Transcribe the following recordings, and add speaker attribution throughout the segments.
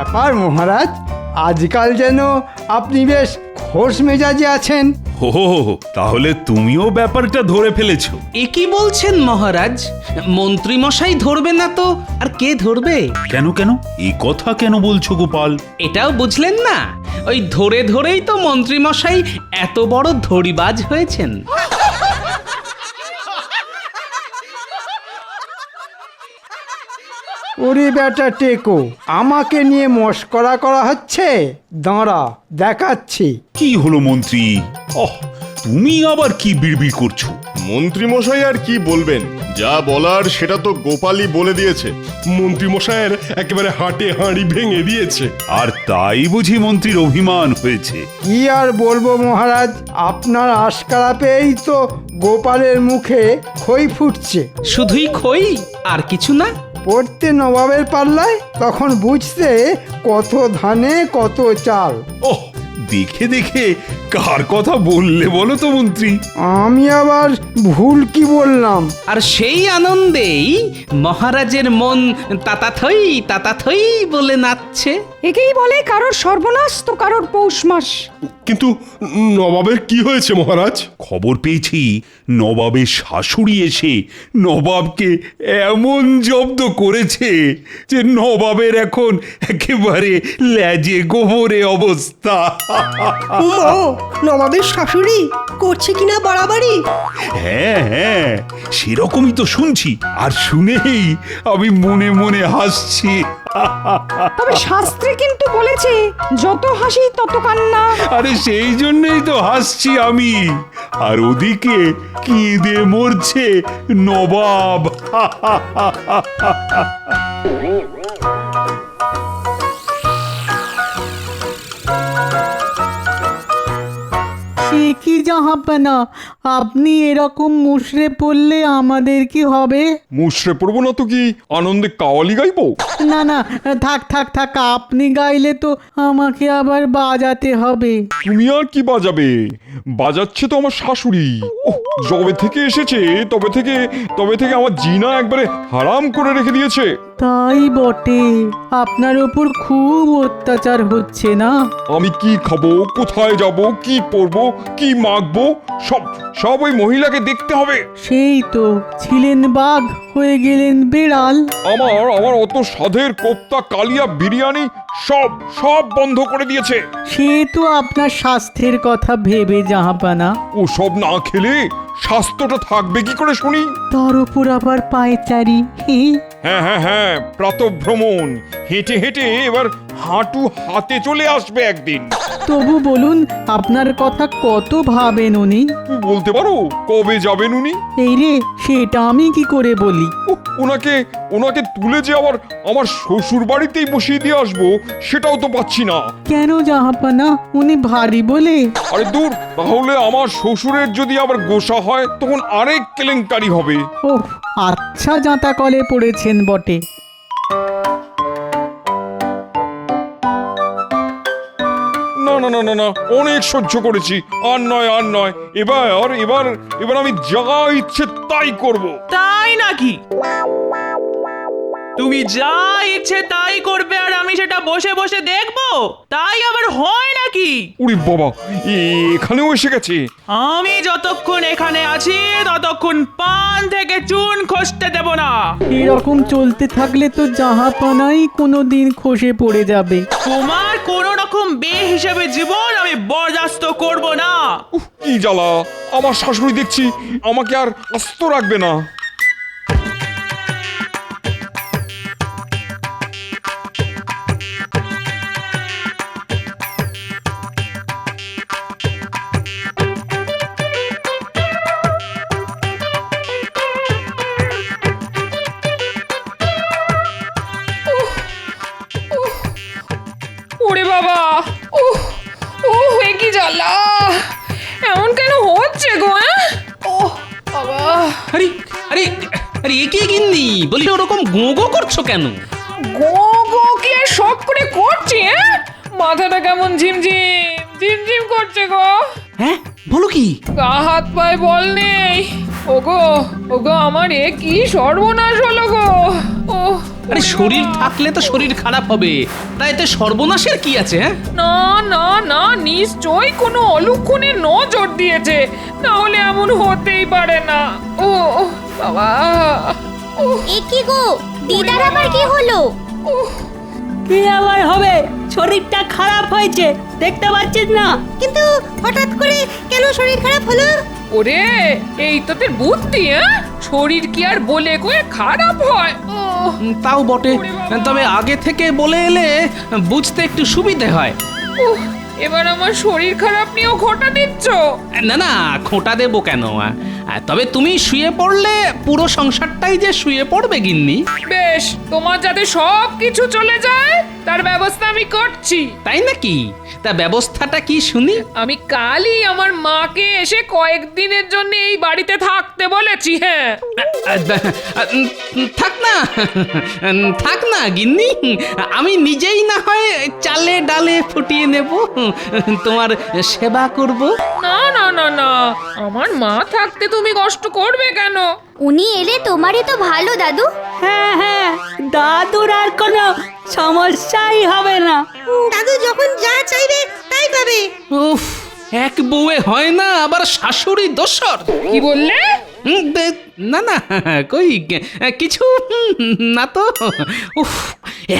Speaker 1: ব্যাপার মহারাজ, আজকাল যেন আপনি বেশ খোশ মেজাজে আছেন।
Speaker 2: ও তাহলে তুমিও ব্যাপারটা ধরে ফেলেছো?
Speaker 3: এ কি বলছেন মহারাজ? মন্ত্রী মশাই ধরবে না তো আর কে ধরবে?
Speaker 2: কেন কেন এই কথা কেন বলছো গোপাল?
Speaker 3: এটাও বুঝলেন না? ওই ধরে ধরেই তো মন্ত্রী মশাই এত বড় ধড়িবাজ হয়েছেন।
Speaker 1: ওরে বেটা টেকো, আমাকে নিয়ে মশকরা করা হচ্ছে? দাঁড়া, দেখাচ্ছি।
Speaker 2: কি হলো মন্ত্রী? তুমি আবার কি বিড়বিড় করছো?
Speaker 4: মন্ত্রী মশাই আর কি বলবেন, যা বলার সেটা তো গোপালই বলে দিয়েছে।
Speaker 5: মন্ত্রী মশাইয়ের একেবারে হাটে হাঁড়ি ভেঙে দিয়েছে।
Speaker 2: আর তাই বুঝি মন্ত্রীর অভিমান হয়েছে?
Speaker 1: কি আর বলবো মহারাজ, আপনার আশকারা পেয়েই তো গোপালের মুখে খই ফুটছে।
Speaker 3: শুধুই খই আর কিছু না?
Speaker 1: পড়তে নবাবের পাল্লায়, তখন বুঝতে কত ধানে কত চাল।
Speaker 2: ওহ, দেখে দেখে কার কথা বললে বলো তো মন্ত্রী?
Speaker 1: আমি আবার ভুল কি বললাম?
Speaker 3: আর সেই আনন্দেই মহারাজের মন তাতাথই বলে নাচছে।
Speaker 6: একেই বলে কারোর সর্বনাশ তো কারোর পৌষ মাস।
Speaker 5: কিন্তু নবাবের কি হয়েছে মহারাজ?
Speaker 2: খবর পেয়েছি নবাবের শাশুড়ি এসে নবাবকে এমন জব্দ করেছে যে নবাবের এখন একেবারে ল্যাজে গোবরে অবস্থা।
Speaker 7: নবাবের শাশুড়ি করছে কিনা বাড়াবাড়ি?
Speaker 2: হ্যাঁ হ্যাঁ, সেরকমই তো শুনছি। আর শুনেই আমি মনে মনে হাসছি।
Speaker 6: তবে শাস্ত্রে কিন্তু বলেছে যত হাসি তত কান্না।
Speaker 2: আরে সেই জন্যই তো হাসছি আমি। আর ওদিকে কেঁদে মরছে নবাব।
Speaker 8: সে কি জাহাপনা, আপনি এরকম মুষড়ে পড়লে আমাদের কি হবে?
Speaker 5: মুষড়ে পড়বো না তো কি আনন্দে কাওয়ালি গাইবো?
Speaker 8: না না, থাক থাক থাক, আপনি গাইলে তো আমাকে আবার বাজাতে হবে।
Speaker 5: তুমি আর কি বাজাবে? বাজাচ্ছে তো আমার শাশুড়ি। ওহ, যবে থেকে এসেছে তবে থেকে আমার জিনা একবারে হারাম করে রেখে দিয়েছে।
Speaker 8: তাই বটে, আপনার ওপর খুব অত্যাচার হচ্ছে না?
Speaker 5: আমি কি খাবো, কোথায় যাব, কি পরবো, কি মাখবো, সব ওই মহিলাকে দেখতে হবে।
Speaker 8: সেই তো, ছিলেন বাঘ হয়ে গেলেন বেড়াল।
Speaker 5: আমার অত স্বাদের কোপ্তা, কালিয়া, বিরিয়ানি সব বন্ধ করে দিয়েছে।
Speaker 8: সে তো আপনার স্বাস্থ্যের কথা ভেবে জাহাপানা।
Speaker 5: ও সব না খেলে স্বাস্থ্যটা থাকবে কি করে শুনি?
Speaker 8: তার উপর আবার পায়চারি।
Speaker 5: হ্যাঁ, প্রাতঃভ্রমণ হেঁটে হেঁটে এবার হাঁটু হাতে চলে আসবে একদিন।
Speaker 8: তবু বলুন, আপনার কথা কত ভাবেন উনি?
Speaker 5: বলতে পারো কবে যাবেন উনি?
Speaker 8: এই রে, সেটা আমি কি করে বলি?
Speaker 5: ওনাকে তুলে যে আবার আমার শ্বশুর বাড়িতেই বসিয়ে দিয়ে আসবো, সেটাও তো পাচ্ছি না।
Speaker 8: কেন জাহাপানা, উনি ভারী বলে?
Speaker 5: আরে দূর, তাহলে আমার শ্বশুরের যদি আবার গোসা হয় তখন আরেক কেলেঙ্কারি হবে।
Speaker 8: ওহ, আচ্ছা জাঁতা কলে পড়েছেন বটে।
Speaker 5: না, অনেক সহ্য করেছি, আর নয়। এবার আমি যা ইচ্ছে তাই করব।
Speaker 9: তাই নাকি? তুমি যা ইচ্ছে তাই করবে আর আমি সেটা বসে বসে দেখবো? তাই আবার হয় নাকি?
Speaker 5: উরি বাবা, এখানেও এসে গেছে।
Speaker 9: আমি যতক্ষণ এখানে আছি ততক্ষণ পান থেকে চুন খসতে দেব না।
Speaker 8: এরকম চলতে থাকলে তো জাহাপানাই কোনোদিন খসে পড়ে যাবে।
Speaker 9: তোমার কোন রকম বেহিসাবে জীবন আমি বরদাস্ত করব না।
Speaker 5: কি জ্বালা, আমার শাশুড়ি দেখছি আমাকে আর আস্ত রাখবে না।
Speaker 6: ওরে বাবা, কি জ্বালা, এমন কেন হচ্ছে গো? বাবা,
Speaker 3: আরে আরে আরে এ কি গিন্নি, বলি ওরকম গোঁ করছো কেন?
Speaker 6: গো কি আর শখ করে করছি? মাথাটা কেমন ঝিমঝিম করছে গো।
Speaker 3: হ্যাঁ, বলো কি?
Speaker 6: গা হাত পায়ে বল নেই,
Speaker 10: ওগো ওগো আমার এ কি সর্বনাশ হলো গো। ও
Speaker 3: আরে শরীর থাকলে তো শরীর খারাপ হবে, তাই এতে সর্বনাশের কি আছে? হ্যাঁ,
Speaker 10: না না না, নিশ্চয়ই কোনো অলুক্ষণে নজর দিয়েছে, না হলে এমন হতেই পারে না। ও বাবা,
Speaker 11: এ কি গো, দিদার আবার কি হলো?
Speaker 7: কি আবার হবে, শরীরটা খারাপ হয়েছে, দেখতে পাচ্ছিস না?
Speaker 11: কিন্তু হঠাৎ করে কেন শরীর খারাপ হলো?
Speaker 10: ওরে এই তোদের বুদ্ধি, হ্যাঁ? শরীর কি আর বলে কয়ে খারাপ হয়? ও
Speaker 3: তাও বটে, তবে আগে থেকে বলে এলে বুঝতে একটু সুবিধে হয়।
Speaker 10: উহ, এবার আমার শরীর খারাপ নিয়েও খোঁটা দিচ্ছ?
Speaker 3: না না, খোঁটা দেবো কেন? তবে তুমি শুয়ে পড়লে পুরো সংসারটাই যে শুয়ে পড়বে গিন্নি।
Speaker 10: বেশ, তোমার যাতে সব কিছু চলে যায় তার ব্যবস্থা আমি করছি।
Speaker 3: তাই নাকি? তা ব্যবস্থাটা কি শুনি?
Speaker 10: আমি কালই আমার মাকে এসে কয়েকদিনের জন্য এই বাড়িতে থাকতে বলেছি। হ্যাঁ,
Speaker 3: থাক না, থাক না গিন্নি, আমি নিজেই না হয় চালে ডালে ফুটিয়ে নেব, তোমার সেবা করব।
Speaker 10: না না না না, আমার মা থাকতে তুমি কষ্ট করবে কেন?
Speaker 11: উনি এলে তোমারই তো ভালো দাদু।
Speaker 7: হ্যাঁ হ্যাঁ, দাদুর আর কোনো সমস্যাই হবে না।
Speaker 11: দাদু যখন যা চাইবে তাই পাবে।
Speaker 3: উফ, এক বউয়ে হয় না, আবার শাশুড়ি দোসর।
Speaker 10: কি বললে?
Speaker 3: না না, কই কিছু না তো। উফ,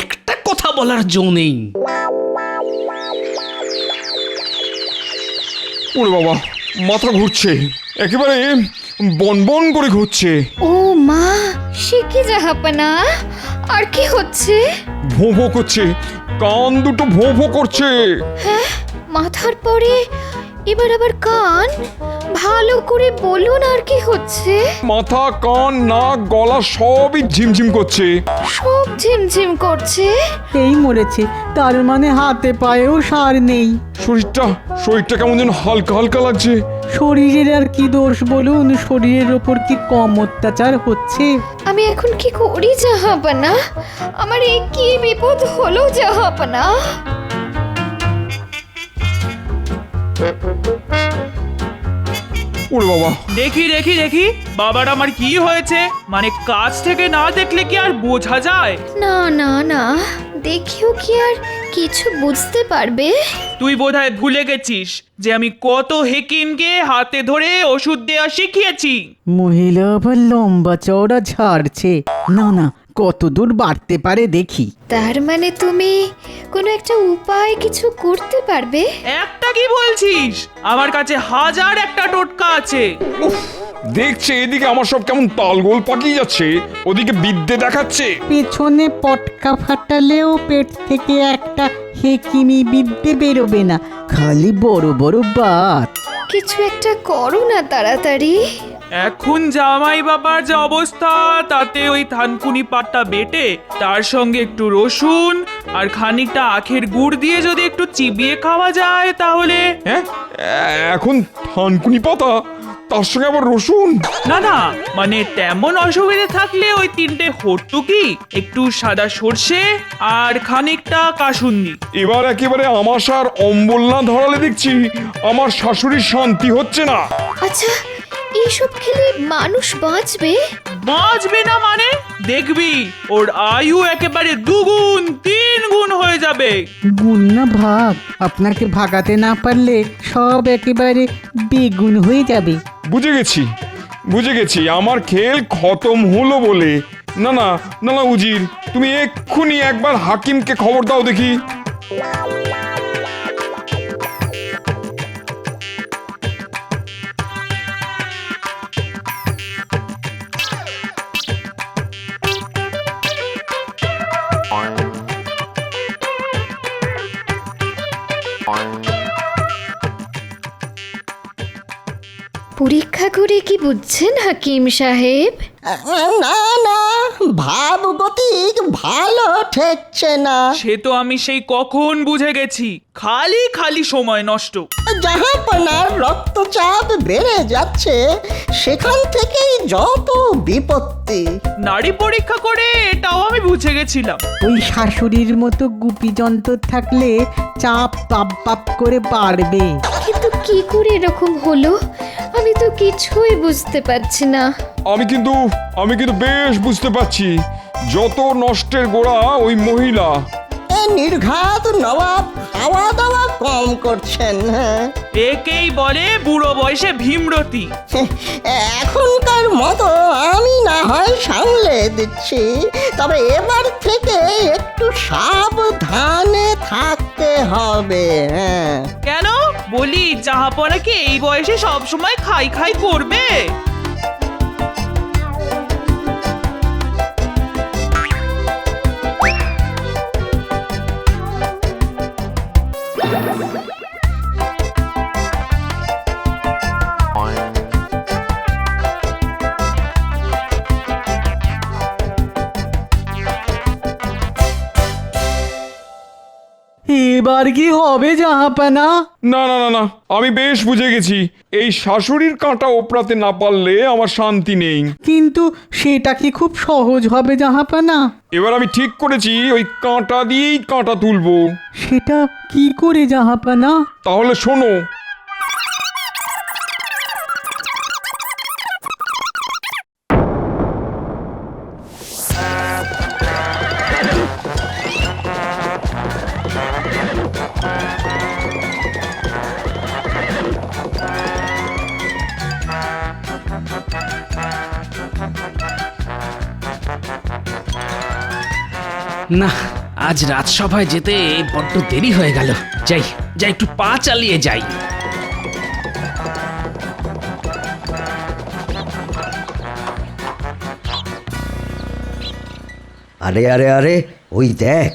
Speaker 3: একটা কথা বলার জো নেই।
Speaker 5: ওরে বাবা, মাথা ঘুরছে, একেবারে বনবন করে ঘুরছে।
Speaker 11: ও মা, সে কি জাহাপনা, আর কি হচ্ছে?
Speaker 5: ভোঁ ভোঁ করছে, কান দুটো ভোঁ ভোঁ করছে।
Speaker 11: হ্যাঁ, মাথার পরে এবার আবার কান, ভালো করে বলুন আর কি হচ্ছে?
Speaker 5: মাথা, কান, নাক, গলা সবই ঝিমঝিম করছে।
Speaker 11: সব ঝিমঝিম করছে।
Speaker 8: এই মরেছে, তার মানে হাতে পায়েও সার নেই।
Speaker 5: শরীরটা কেমন যেন হালকা হালকা লাগছে।
Speaker 8: শরীরের আর কি দোষ বলুন, শরীরের ওপর কি কম অত্যাচার হচ্ছে?
Speaker 11: আমি এখন কি করি জাহাপনা? আমার এই কি বিপদ হলো জাহাপনা?
Speaker 5: ওরে বাবা,
Speaker 9: দেখি দেখি দেখি বাবার আমার কি হয়েছে, মানে কাছ থেকে না দেখলে কি আর বোঝা যায়?
Speaker 11: না না না, দেখিও কি আর কিছু বুঝতে পারবে?
Speaker 9: তুই বোধহয় ভুলে গেছিস যে আমি কত হেকিমকে হাতে ধরে ওষুধ দেওয়া শিখিয়েছি।
Speaker 8: মহিলা আবার লম্বা চওড়া ঝাড়ছে। না না, কত দূর বাড়তে পারে দেখি।
Speaker 11: তার মানে তুমি কোনো একটা উপায় কিছু করতে পারবে?
Speaker 9: একটা কি বলছিস, আমার কাছে হাজার একটা টোটকা আছে।
Speaker 5: দেখছে এদিকে আমার সব কেমন তালগোল পাকিয়ে যাচ্ছে, ওদিকে বিদ্যে দেখাচ্ছে।
Speaker 8: পেছনে পটকা ফাটালেও পেট থেকে একটা হেকিমি বিদ্যে বেরোবে না, খালি বড় বড় বাত।
Speaker 11: কিছু একটা করো না তাড়াতাড়ি।
Speaker 9: এখন জামাই বাবার যে অবস্থা, তাতে ওই থানকুনি পাটটা বেটে তার সঙ্গে একটু রসুন আর খানিকটা আখের গুড় দিয়ে যদি একটু চিবিয়ে খাওয়া যায় তাহলে।
Speaker 5: হ্যাঁ, এখন থানকুনি পাতা, তার সঙ্গে আবার রসুন?
Speaker 9: না না, মানে তেমন অসুবিধে থাকলে ওই তিনটে হর্তুকি, একটু সাদা সর্ষে আর খানিকটা কাসুন্দি।
Speaker 5: এবার একেবারে আমাশার অম্বল না ধরালে দেখছি আমার শাশুড়ির শান্তি হচ্ছে না।
Speaker 11: আচ্ছা, এইসব খেলে মানুষ বাঁচবে?
Speaker 9: বাঁচবে না মানে? দেখবি ওর আয়ু একেবারে 2 গুণ 3 গুণ হয়ে যাবে।
Speaker 8: গুণ না ভাগ, আপনাকে ভাগাতে না পারলে সব একেবারে বেগুন হয়ে যাবে।
Speaker 5: বুঝে গেছি, আমার খেল খতম হলো বলে। না না না না উজির, তুমি এক্ষুনি একবার হাকিমকে খবর দাও দেখি।
Speaker 11: পরীক্ষা করে কি বুঝছেন হাকিম সাহেব?
Speaker 7: না না, ভাবগতিক ভালো ঠেকছে না।
Speaker 9: সে তো আমি সেই কখন বুঝে গেছি, খালি খালি সময় নষ্ট।
Speaker 7: জাহাপনার রক্তচাপ বেড়ে যাচ্ছে, সেখান থেকেই যত বিপত্তি।
Speaker 9: নাড়ি পরীক্ষা করে এটাও আমি বুঝে গেছিলাম।
Speaker 8: ওই শাশুড়ির মতো গুপি যন্ত্র থাকলে চাপ পাপ পাপ করে বাড়বে।
Speaker 11: কিন্তু কি করে এরকম হলো? আমি তো কিছুই বুঝতে পারছি না।
Speaker 5: আমি কিন্তু বেশ বুঝতে পারছি যত নষ্টের গোড়া ওই মহিলা।
Speaker 8: নির্ঘাত নবাব খাওয়া দাওয়া কম করছেন। হ্যাঁ,
Speaker 9: একেই বলে বুড়ো বয়সে ভীমরতি।
Speaker 8: এখনকার মতো আমি না হয় সামলে দিচ্ছি, তবে এবার থেকে একটু সাবধানে থাকতে হবে। হ্যাঁ,
Speaker 9: কেন বলি জাহাপনা কি এই বয়সে সব সময় খাই খাই করবে?
Speaker 8: এবার কি হবে জাহাপানা?
Speaker 5: না না না না, আমি বেশ বুঝে গেছি। এই শাশুড়ির কাঁটা ওপরাতে না পারলে আমার শান্তি নেই।
Speaker 8: কিন্তু সেটা কি খুব সহজ হবে জাহাপানা?
Speaker 5: এবার আমি ঠিক করেছি ওই কাঁটা দিয়েই কাঁটা তুলবো।
Speaker 8: সেটা কি করে জাহাপানা?
Speaker 5: তাহলে শোনো।
Speaker 3: না, আজ রাজসভায় যেতে বড্ড দেরি হয়ে গেল। যাই যাই, একটু পা চালিয়ে যাই।
Speaker 12: আরে আরে আরে, ওই দেখ,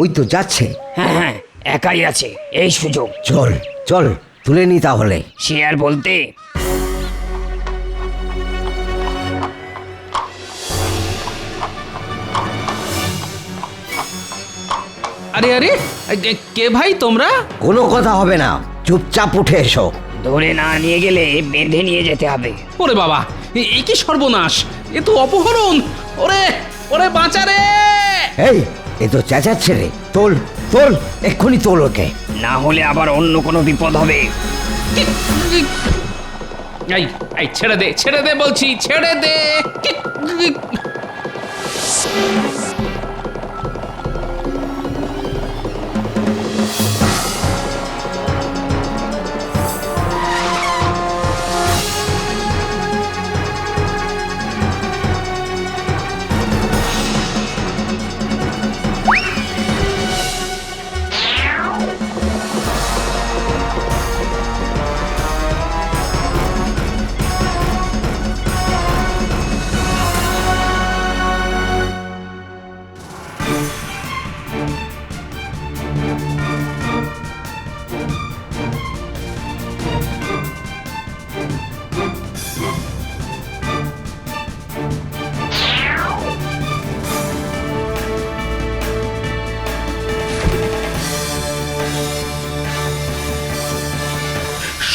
Speaker 12: ওই তো যাচ্ছে।
Speaker 13: হ্যাঁ হ্যাঁ, একাই আছে, এই সুযোগ।
Speaker 12: চল চল, তুলে নি তাহলে।
Speaker 13: সে আর বলতে।
Speaker 3: আরে আরে, কে ভাই তোমরা?
Speaker 12: কোনো কথা হবে না, চুপচাপ উঠে এসো।
Speaker 13: ধরে না নিয়ে গেলে বেঁধে নিয়ে যেতে হবে।
Speaker 3: ওরে বাবা, এ কি সর্বনাশ! এ তো অপহরণ! ওরে ওরে, বাঁচা রে!
Speaker 12: এই, এ তো চেঁচাচ্ছে রে। তোল, এক্ষুনি তোল ওকে।
Speaker 13: না হলে আবার অন্য কোনো বিপদ হবে।
Speaker 3: এই এই, ছেড়ে দে বলছি, ছেড়ে দে!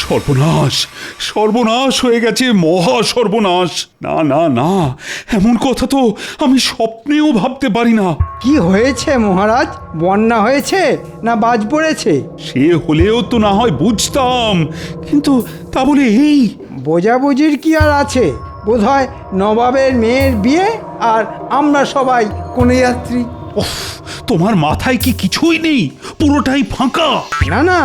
Speaker 2: সর্বনাশ, সর্বনাশ হয়ে গেছে, মহা সর্বনাশ! না না না, এমন কথা তো আমি স্বপ্নেও ভাবতে পারি না।
Speaker 1: কি হয়েছে মহারাজ? বন্যা হয়েছে না বাজ পড়েছে?
Speaker 2: সে হলেও তো না হয় বুঝতাম, কিন্তু তা বলে এই
Speaker 1: বোঝাবুঝির কি আর আছে? বোধহয় নবাবের মেয়ের বিয়ে, আর আমরা সবাই কনেযাত্রী।
Speaker 2: উফ, তোমার মাথায় কি কিছুই নেই? পুরোটাই ফাঁকা।
Speaker 1: না না,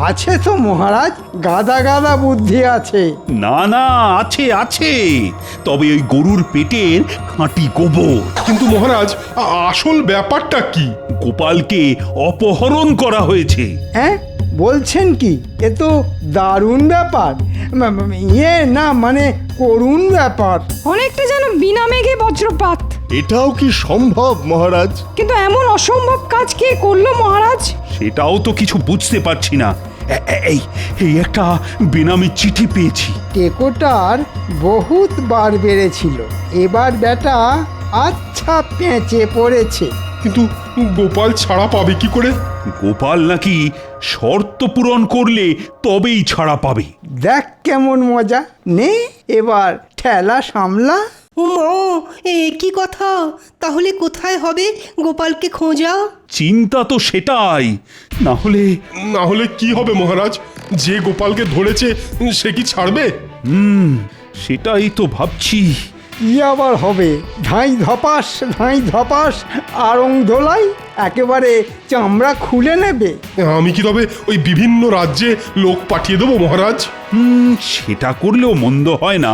Speaker 1: আছে তো মহারাজ, গাদা গাদা বুদ্ধি আছে।
Speaker 2: না না, আছে আছে, তবে ওই গরুর পেটের খাঁটি গোবর।
Speaker 4: কিন্তু মহারাজ, আসল ব্যাপারটা কি?
Speaker 2: গোপালকে অপহরণ করা হয়েছে।
Speaker 1: হ্যাঁ, বলছেন কি? এ তো দারুণ ব্যাপার। না মানে করুণ ব্যাপার।
Speaker 6: অনেকটা যেন বিনা মেঘে বজ্রপাত।
Speaker 4: এটাও কি সম্ভব মহারাজ?
Speaker 6: কিন্তু এমন অসম্ভব কাজ কে করলো মহারাজ?
Speaker 2: সেটাও তো কিছু বুঝতে পারছি না। এই এই একটা বেনামি চিঠি পেয়েছি।
Speaker 1: টেকোটার বহুত বার বেড়েছিল, এবার বেটা আচ্ছা পেঁচে পড়েছে।
Speaker 4: কিন্তু গোপাল ছাড়া পাবে কি করে?
Speaker 2: গোপাল নাকি শর্ত পূরণ করলে তবেই ছাড়া পাবে।
Speaker 1: দেখ কেমন মজা! নে এবার ঠেলা সামলা।
Speaker 8: এ কি কথা? তাহলে কোথায় হবে গোপালকে খোঁজা?
Speaker 2: চিন্তা তো সেটাই। না হলে
Speaker 4: কি হবে মহারাজ? যে গোপালকে ধরেছে সে কি ছাড়বে?
Speaker 2: সেটাই তো ভাবছি।
Speaker 1: কি আবার হবে? ধাঁই ধপাস আড়ং ধোলাই একেবারে চামড়া খুলে নেবে।
Speaker 14: আমি কি তবে ওই বিভিন্ন রাজ্যে লোক পাঠিয়ে দেবো মহারাজ?
Speaker 2: সেটা করলেও মন্দ হয় না।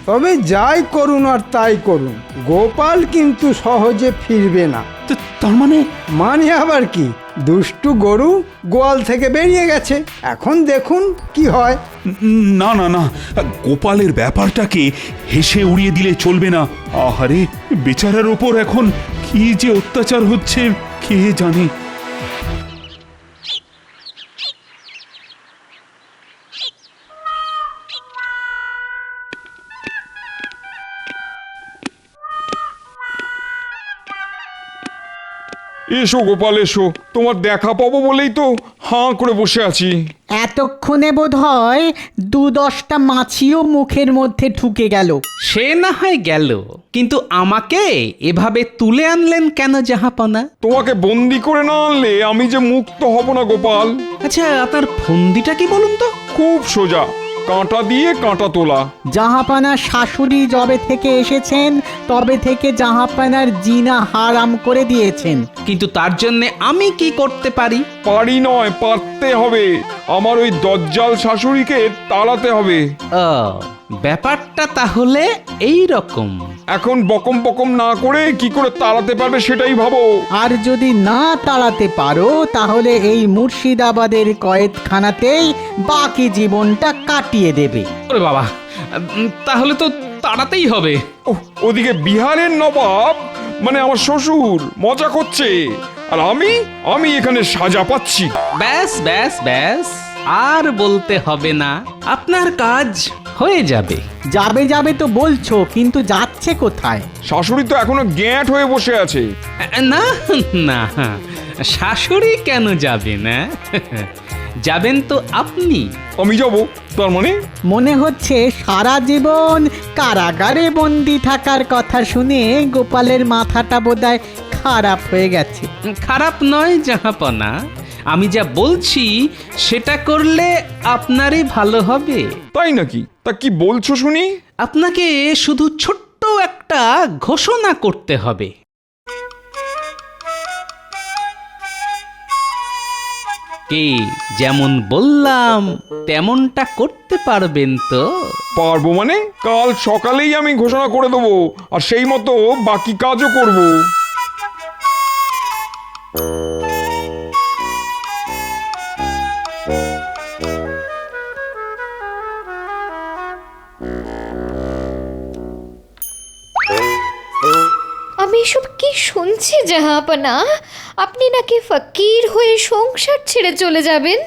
Speaker 2: তবে
Speaker 1: যাই করুন আর তাই করুন, গোপাল কিন্তু সহজে ফিরবে না।
Speaker 2: তার
Speaker 1: মানে আবার কি? দুষ্টু গরু গোয়াল থেকে বেরিয়ে গেছে, এখন দেখুন কি হয়।
Speaker 2: না না না, গোপালের ব্যাপারটাকে হেসে উড়িয়ে দিলে চলবে না। আহারে, বেচারার ওপর এখন কি যে অত্যাচার হচ্ছে কে জানে।
Speaker 5: এসো গোপাল এসো, তোমার দেখা পাবো বলেই তো হাঁ করে বসে আছি।
Speaker 8: এতক্ষণে বোধ হয় 2-10টা মাছিও মুখের মধ্যে ঢুকে গেল।
Speaker 3: সে না হয় গেল, কিন্তু আমাকে এভাবে তুলে আনলেন কেন জাহাপনা?
Speaker 5: তোমাকে বন্দি করে না আনলে আমি যে মুক্ত হব না গোপাল।
Speaker 3: আচ্ছা, আপনার ফন্দিটা কি বলুন তো?
Speaker 5: খুব সোজা, কাঁটা দিয়ে কাঁটা তোলা।
Speaker 8: জাহাপানার শাশুড়ি যবে থেকে এসেছেন তবে থেকে জাহাপানার জিনা হারাম করে দিয়েছেন।
Speaker 3: কিন্তু তার জন্য আমি কি করতে পারি?
Speaker 5: পারি নয়, পারতে হবে। আমার ওই দজ্জাল শাশুড়িকে তাড়াতে হবে।
Speaker 3: ব্যাপারটা তাহলে এই রকম।
Speaker 5: এখন বকম বকম না করে কি করে তাড়াতে পারবে সেটাই ভাবো।
Speaker 8: আর যদি না তাড়াতে পারো তাহলে এই মুর্শিদাবাদের কয়েদখানাতেই বাকি জীবনটা কাটিয়ে দেবে।
Speaker 3: ওরে বাবা, তাহলে তো তাড়াতেই হবে।
Speaker 5: ওদিকে বিহারের নবাব মানে আমার শ্বশুর মজা করছে, আর আমি এখানে সাজা পাচ্ছি।
Speaker 3: ব্যাস ব্যাস ব্যাস, আর বলতে হবে না, আপনার কাজ হয়ে যাবে।
Speaker 8: যাবে তো বলছো, কিন্তু যাচ্ছে কোথায়?
Speaker 5: শাশুড়ি তো এখনো গ্যাঁট হয়ে বসে আছে।
Speaker 3: না না, শাশুড়ি কেন যাবে না? যাবেন তো আপনি।
Speaker 5: আমি যাব? তার মানে
Speaker 8: মনে হচ্ছে সারা জীবন কারাগারে বন্দি থাকার কথা শুনে গোপালের মাথাটা বোধহয় খারাপ হয়ে গেছে।
Speaker 3: খারাপ নয় জাহাপনা, আমি যা বলছি সেটা করলে আপনারই ভালো হবে।
Speaker 5: তাই নাকি? তা কি বলছো শুনি?
Speaker 3: আপনাকে শুধু ছোট্ট একটা ঘোষণা করতে হবে। কি যেমন বললাম তেমনটা করতে পারবেন তো?
Speaker 5: পারবো মানে? কাল সকালেই আমি ঘোষণা করে দেবো, আর সেই মতো বাকি কাজও করব।
Speaker 11: আমি এসব কি শুনছি জাহাপনা? আপনি নাকি ফকির হয়ে সংসার ছেড়ে চলে যাবেন?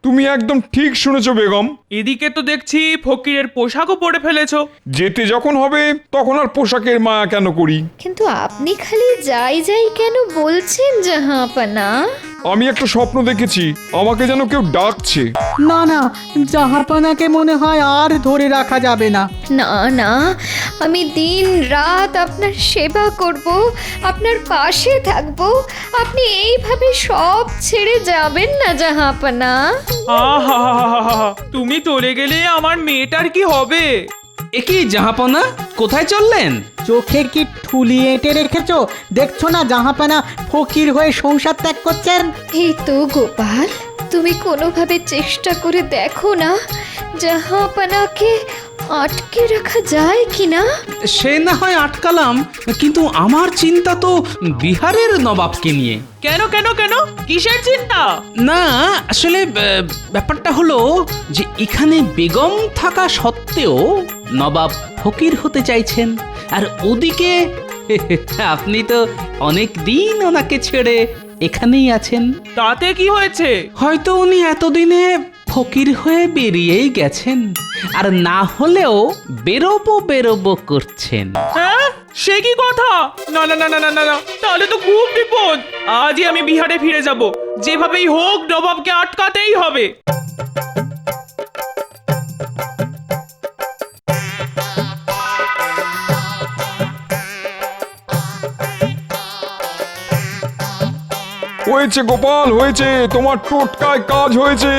Speaker 5: তুমি একদম ঠিক শুনেছো বেগম।
Speaker 9: এদিকে তো দেখছি ফকিরের পোশাকও পরে ফেলেছো।
Speaker 5: যেতে যখন হবে তখন আর পোশাকের মায়া কেন করি?
Speaker 11: কিন্তু আপনি খালি যাই কেন বলছেন জাহাপনা?
Speaker 5: আমি একটা স্বপ্ন দেখেছি, আমাকে যেন কেউ ডাকছে।
Speaker 8: না, জাহাপানাকে মনে হয় আর ধরে রাখা যাবে না।
Speaker 11: না, আমি দিন রাত আপনার সেবা করব, আপনার পাশে থাকব। আপনি এইভাবে সব ছেড়ে যাবেন না জাহাপনা।
Speaker 9: আহা, তুমি চলে গেলে আমার মেয়েটার কি হবে?
Speaker 3: একই জাহাপনা, কোথায় চললেন?
Speaker 8: চোখে কি ঠুলি এঁটে রেখেছো? দেখছো না জাহাপানা ফকির হয়ে সংসার ত্যাগ করছেন?
Speaker 11: এই তো গোপাল, তুমি কোনোভাবে চেষ্টা করে দেখো না জাহাপানাকে আটকে রাখা যায় কিনা।
Speaker 3: সে না হয় আটকালাম, কিন্তু আমার চিন্তা তো বিহারের নবাবকে নিয়ে।
Speaker 9: কেন কিসের চিন্তা?
Speaker 3: না, আসলে ব্যাপারটা হলো যে এখানে বেগম থাকা সত্ত্বেও নবাব ফকির হতে চাইছেন, আর ওদিকে আপনি তো অনেক দিন ওনাকে ছেড়ে এখানেই আছেন।
Speaker 9: তাতে কি হয়েছে?
Speaker 3: হয়তো উনি এতদিনে ফকির হয়ে বেরিয়েই গেছেন, আর না হলেও বেরোবো করছেন।
Speaker 9: হ্যাঁ, সে কি কথা? না, তাহলে তো খুব বিপদ। আজই আমি বিহারে ফিরে যাব, যেভাবেই হোক নবাবকে আটকাতেই হবে।
Speaker 5: হয়েছে গোপাল, হয়েছে, তোমার টোটকায় কাজ হয়েছে।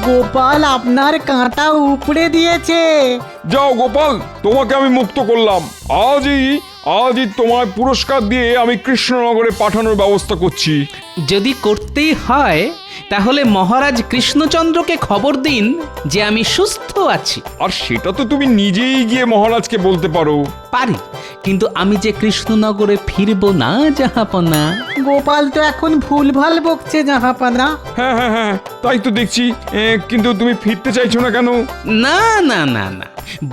Speaker 8: গোপাল আপনার কাঁটা উপড়ে দিয়েছে।
Speaker 5: যাও গোপাল, তোমাকে আমি মুক্ত করলাম। আজই তোমায় পুরস্কার দিয়ে আমি কৃষ্ণনগরে পাঠানোর ব্যবস্থা করছি।
Speaker 3: যদি করতেই হয় তাহলে মহারাজ কৃষ্ণচন্দ্রকে খবর দিন যে আমি সুস্থ আছি।
Speaker 5: আর সেটা তো তুমি নিজেই গিয়ে মহারাজকে বলতে পারো।
Speaker 3: পারি, কিন্তু আমি যে কৃষ্ণনগরে ফিরবো না জাহাপনা।
Speaker 8: গোপাল তো এখন ভুলভাল বকছে জাহাপানা।
Speaker 5: হ্যাঁ হ্যাঁ হ্যাঁ, তাই তো দেখছি। কিন্তু তুমি ফিরতে চাইছো না কেন?
Speaker 3: না না না না,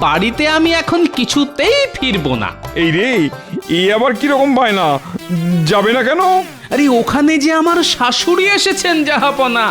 Speaker 3: বাড়িতে আমি এখন কিছুতেই ফিরবো না।
Speaker 5: এই রে, এই আবার কিরকম বায়না? যাবে না কেন?
Speaker 3: আরে ওখানে যে আমার শাশুড়ি এসেছেন জাহাপনা।